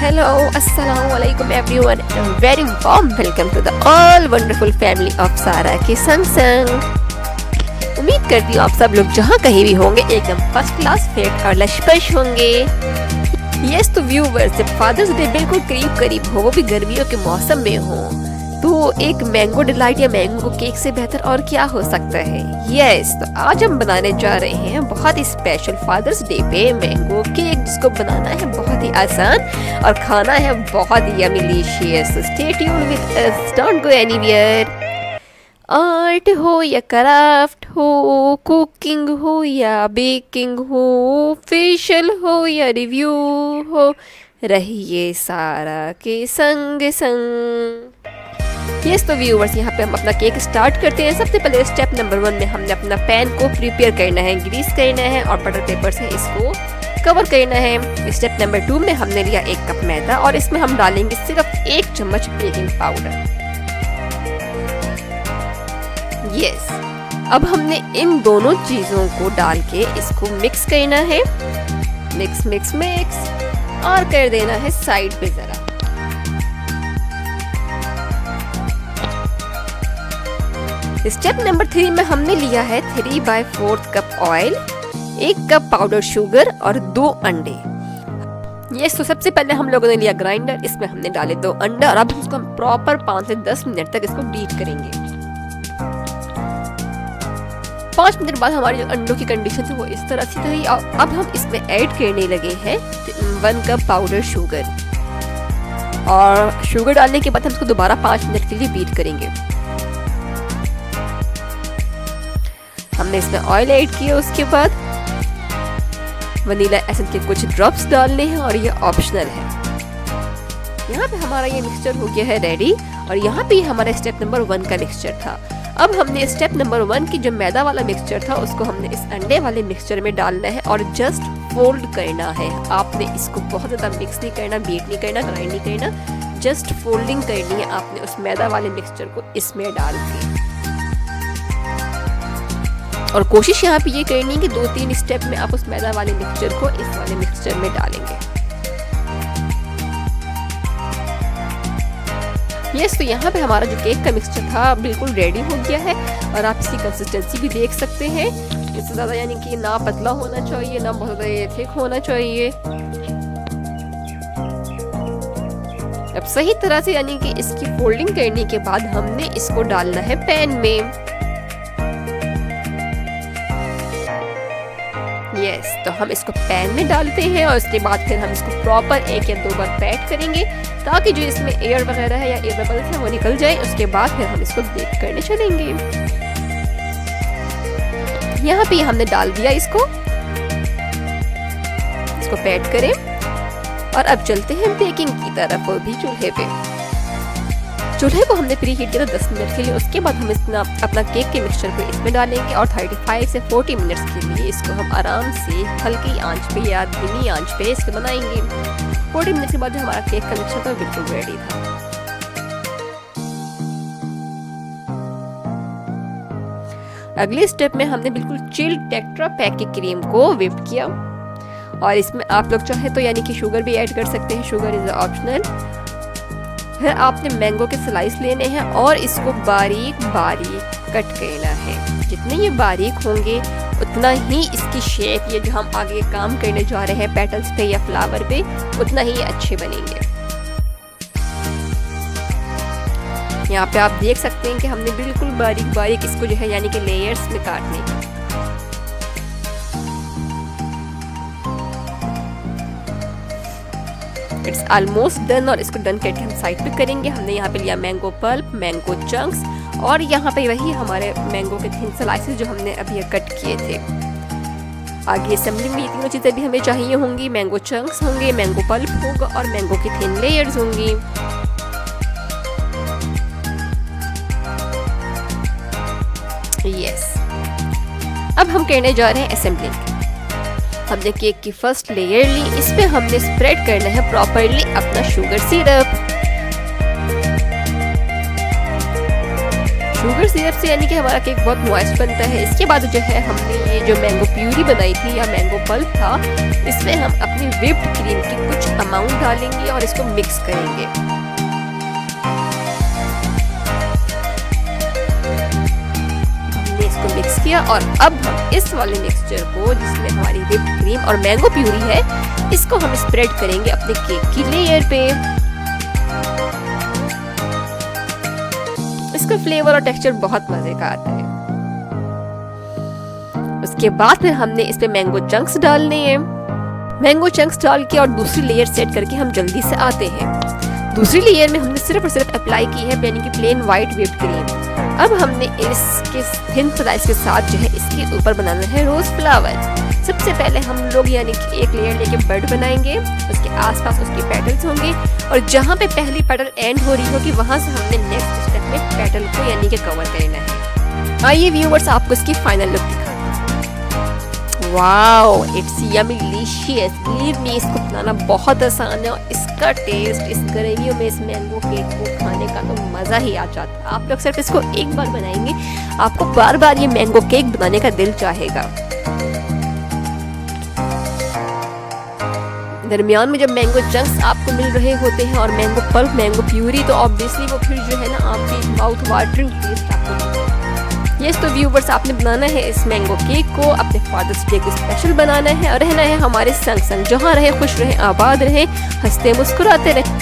Hello, Assalamu alaikum everyone and a very warm welcome to the all wonderful family of सारा के संग संग। उम्मीद करती हूँ आप सब लोग जहाँ कहीं भी होंगे एकदम फर्स्ट क्लास फिट और लशपश होंगे। यस तो व्यूवर्स, जब फादर्स डे बिल्कुल करीब करीब हो, वो भी गर्मियों के मौसम में हो, तो एक मैंगो डिलाइट या मैंगो केक से बेहतर और क्या हो सकता है। यस तो आज हम बनाने जा रहे हैं बहुत ही स्पेशल फादर्स डे पे मैंगो केक, जिसको बनाना है बहुत ही आसान और खाना है बहुत ही yummylicious. Stay tuned with us, don't go anywhere. Art हो या क्राफ्ट हो, कुकिंग हो या बेकिंग हो, फेशियल हो या रिव्यू हो, रहिए सारा के संग संग। यस तो व्यूवर्स, यहाँ पे हम अपना केक स्टार्ट करते हैं। सबसे पहले स्टेप नंबर 1 में हमने अपना पैन को प्रिपेयर करना है, ग्रीस करना है और बटर पेपर से इसको कवर करना है। स्टेप नंबर 2 में हमने लिया 1 कप मैदा और इसमें हम डालेंगे सिर्फ 1 चम्मच बेकिंग पाउडर। यस, अब हमने इन दोनों चीजों को डाल के इसको मिक्स करना है। मिक्स मिक्स मिक्स और कर देना है साइड पे जरा। स्टेप नंबर 3 में हमने लिया है 3/4 cup oil, 1 cup powder sugar और 2 अंडे। ये तो सबसे पहले हम लोगों ने लिया ग्राइंडर, इसमें हमने डाले 2 अंडे और अब इसको हम प्रॉपर 5 से 10 मिनट तक इसको बीट करेंगे। 5 मिनट बाद हमारी जो अंडों की कंडीशन थी वो इस तरह से रही। अब हम इसमें ऐड करने लगे हैं 1 कप पाउडर शुगर और शुगर डालने के बाद हम इसको दोबारा 5 मिनट के लिए बीट करेंगे। हमने इसमें ऑयल ऐड किया, उसके बाद वनीला एसेंस के कुछ ड्रॉप्स डालने हैं और ये ऑप्शनल है। यहाँ पे हमारा ये मिक्सचर हो गया है रेडी और यहाँ पे हमारा स्टेप नंबर 1 का मिक्सचर था। अब हमने स्टेप नंबर 1 की जो मैदा वाला मिक्सचर था उसको हमने इस अंडे वाले मिक्सचर में डालना है और जस्ट फोल्ड करना है। आपने इसको बहुत ज़्यादा मिक्स नहीं करना, बीट नहीं करना, ग्राइंड नहीं करना, जस्ट फोल्डिंग करनी है आपने उस मैदा वाले मिक्सचर को इसमें डाल के। और कोशिश यहाँ पे ये करनी है कि 2-3 स्टेप में आप उस मैदा वाले मिक्सचर को इस वाले मिक्सचर में डालेंगे। यस तो यहाँ पे हमारा जो केक का मिक्सचर था बिल्कुल रेडी हो गया है और आप इसकी कंसिस्टेंसी भी देख सकते हैं। इससे ज़्यादा यानी कि ना पतला होना चाहिए ना बहुत ज़्यादा थिक होना चाहिए। अब सही तरह से यानी कि इसकी फोल्डिंग करने के बाद हमने इसको डालना है पैन में। यस तो हम इसको पैन में डालते हैं और उसके बाद फिर हम इसको प्रॉपर 1 या 2 बार पैट करेंगे ताकि जो इसमें एयर वगैरह है या एयर बबल्स है वो निकल जाए। उसके बाद फिर हम इसको बेक करने चलेंगे। यहाँ पे हमने डाल दिया इसको पैट करें और अब चलते हैं बेकिंग की तरफ, वो भी चूल्हे पे। चूल्हे को हमने प्री हीट किया था 10 मिनट के लिए। उसके बाद हम अपना केक के मिक्सचर को इसमें डालेंगे और 35 से 40 मिनट्स के लिए इसको हम आराम से हल्की आंच पे या धीमी आंच पे इसको बनाएंगे। 40 मिनट के बाद जो हमारा केक का मिक्सचर था बिल्कुल रेडी था। अगले स्टेप में हमने बिल्कुल चिल्ड टेट्रा पैक की क्रीम को व्हिप किया और इसमें आप लोग चाहे तो यानी कि शुगर भी ऐड कर सकते हैं, शुगर इज ऑप्शनल। फिर आपने मैंगो के स्लाइस लेने हैं और इसको बारीक बारीक कट करना है। जितने ये बारीक होंगे उतना ही इसकी शेप, ये जो हम आगे काम करने जा रहे हैं पेटल्स पे या फ्लावर पे, उतना ही अच्छे बनेंगे। यहाँ पे आप देख सकते हैं कि हमने बिल्कुल बारीक बारीक इसको जो है यानी कि लेयर्स में काटने हैं। इट्स ऑलमोस्ट डन और इसको डन करके हम साइड पे करेंगे। हमने यहाँ पे लिया मैंगो पल्प, मैंगो चंक्स और यहाँ पे वही हमारे मैंगो के थिन स्लाइसेस जो हमने अभी कट किए थे। आगे असेंबली में ये तीनों चीज़ें भी हमें चाहिए होंगी। मैंगो चंक्स होंगे, मैंगो पल्प होगा और मैंगो की थिन लेयर्स होंगी। यस अब हम करने जा रहे हैं असेंबलिंग। हमने केक की फर्स्ट लेयर ली, इस पे हमने स्प्रेड करना है प्रॉपरली अपना शुगर सिरप। शुगर सिरप से यानी कि हमारा केक बहुत मॉइस्ट बनता है। इसके बाद जो है हमने ये जो मैंगो प्यूरी बनाई थी या मैंगो पल्प था, इसमें हम अपनी व्हिप्ड क्रीम की कुछ अमाउंट डालेंगे और इसको मिक्स करेंगे। हमने इसको मिक्स किया और अब हम इस वाले मिक्सचर को, जिसमें हमारी व्हिप्ड क्रीम और मैंगो प्यूरी है, इसको हम स्प्रेड करेंगे अपने केक की लेयर पे। इसका फ्लेवर और टेक्सचर बहुत मजे का आता है। उसके बाद फिर हमने इस पे मैंगो चंक्स डालने हैं। मैंगो चंक्स डाल के और दूसरी लेयर सेट करके हम जल्दी से आते हैं। दूसरी लेयर में हमने सिर्फ और सिर्फ अप्लाई की है यानी कि प्लेन व्हाइट व्हिप्ड क्रीम। अब हमने इसके थिन स्लाइस के साथ जो है इसके ऊपर बनाना है रोज फ्लावर। सबसे पहले हम लोग यानी कि एक लेयर लेके बर्ड बनाएंगे, उसके आसपास उसके पेटल्स होंगे और जहाँ पे पहली पेटल एंड हो रही होगी वहां से हमने नेक्स्ट स्टेप में पेटल को यानी कि कवर करना है। आइए व्यूअर्स आपको इसकी फाइनल लुक दिखाते हैं। Wow, it's yummy delicious. Believe me, इसको बनाना बहुत आसान है और इसका टेस्ट इस गर्मियों में इस मैंगो केक को खाने का तो मज़ा ही आ जाता है। आप लोग सिर्फ इसको एक बार बनाएंगे, आपको बार बार ये मैंगो केक बनाने का दिल चाहेगा। दरमियान में जब मैंगो चंक्स आपको मिल रहे होते हैं और मैंगो पल्प, मैंगो प्यूरी, तो ऑब्वियसली वो फिर जो है ना आपकी माउथ वाटरिंग टेस्ट आपको मिलेगा। यस, तो व्यूवर्स आपने बनाना है इस मैंगो केक को, अपने फादर्स डे को स्पेशल बनाना है और रहना है हमारे संग संग। जहाँ रहे खुश रहे, आबाद रहे, हंसते मुस्कुराते रहे।